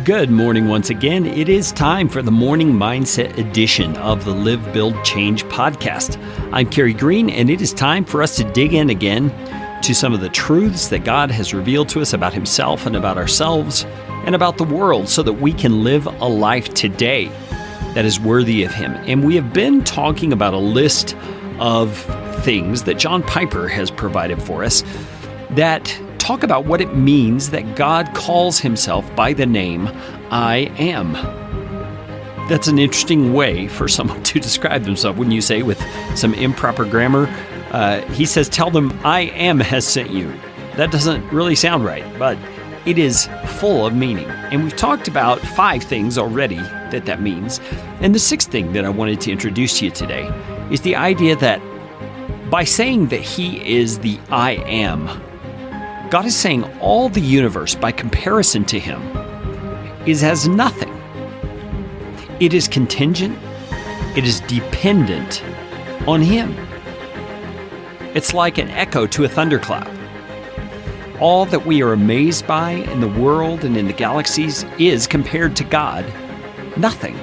Good morning once again. It is time for the Morning Mindset edition of the Live, Build, Change podcast. I'm Kerry Green, and it is time for us to dig in again to some of the truths that God has revealed to us about Himself and about ourselves and about the world so that we can live a life today that is worthy of Him. And we have been talking about a list of things that John Piper has provided for us that talk about what it means that God calls Himself by the name I Am. That's an interesting way for someone to describe themselves, wouldn't you say, with some improper grammar? He says, tell them I am has sent you. That doesn't really sound right, but it is full of meaning. And we've talked about 5 things already that means. And the 6th thing that I wanted to introduce to you today is the idea that by saying that He is the I Am, God is saying all the universe, by comparison to Him, is as nothing. It is contingent. It is dependent on Him. It's like an echo to a thunderclap. All that we are amazed by in the world and in the galaxies is, compared to God, nothing.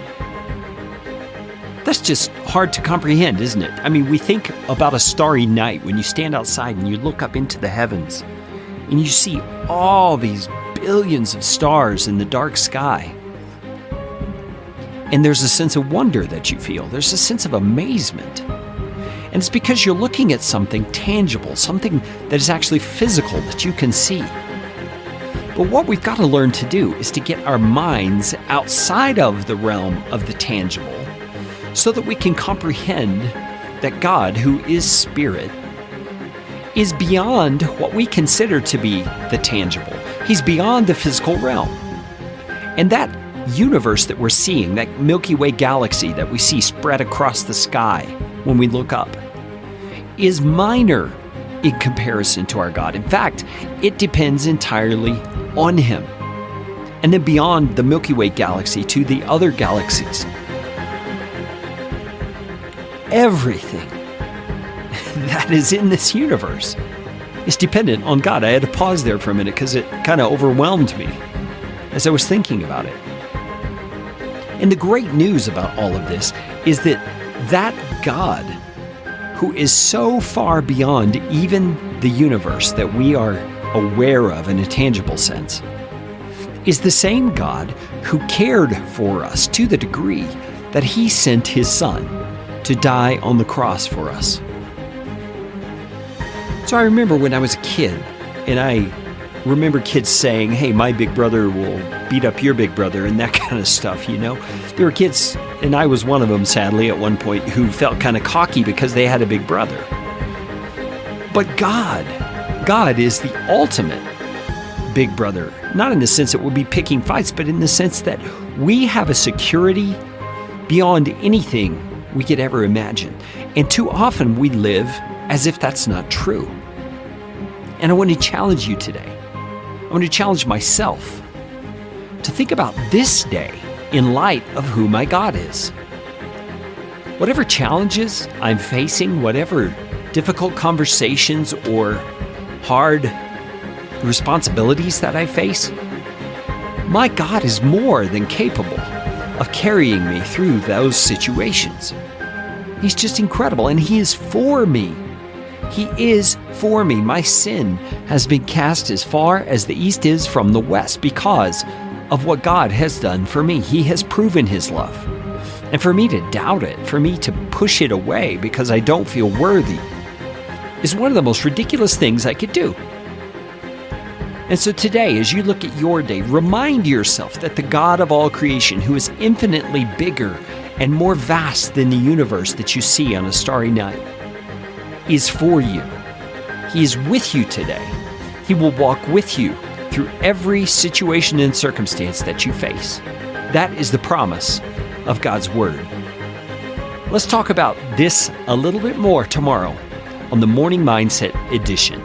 That's just hard to comprehend, isn't it? I mean, we think about a starry night when you stand outside and you look up into the heavens and you see all these billions of stars in the dark sky. And there's a sense of wonder that you feel. There's a sense of amazement. And it's because you're looking at something tangible, something that is actually physical that you can see. But what we've got to learn to do is to get our minds outside of the realm of the tangible so that we can comprehend that God, who is Spirit, is beyond what we consider to be the tangible. He's beyond the physical realm. And that universe that we're seeing, that Milky Way galaxy that we see spread across the sky when we look up, is minor in comparison to our God. In fact, it depends entirely on Him. And then beyond the Milky Way galaxy to the other galaxies, everything that is in this universe is dependent on God. I had to pause there for a minute because it kind of overwhelmed me as I was thinking about it. And the great news about all of this is that God, who is so far beyond even the universe that we are aware of in a tangible sense, is the same God who cared for us to the degree that He sent His Son to die on the cross for us. So I remember when I was a kid, and I remember kids saying, hey, my big brother will beat up your big brother, and that kind of stuff, you know. There were kids, and I was one of them, sadly, at one point, who felt kind of cocky because they had a big brother. But God is the ultimate big brother. Not in the sense that we'll be picking fights, but in the sense that we have a security beyond anything we could ever imagine. And too often we live as if that's not true. And I want to challenge you today. I want to challenge myself to think about this day in light of who my God is. Whatever challenges I'm facing, whatever difficult conversations or hard responsibilities that I face, my God is more than capable of carrying me through those situations. He's just incredible, and He is for me. He is for me. My sin has been cast as far as the east is from the west because of what God has done for me. He has proven His love. And for me to doubt it, for me to push it away because I don't feel worthy, is one of the most ridiculous things I could do. And so today, as you look at your day, remind yourself that the God of all creation, who is infinitely bigger and more vast than the universe that you see on a starry night, is for you. He is with you today. He will walk with you through every situation and circumstance that you face. That is the promise of God's Word. Let's talk about this a little bit more tomorrow on the Morning Mindset edition.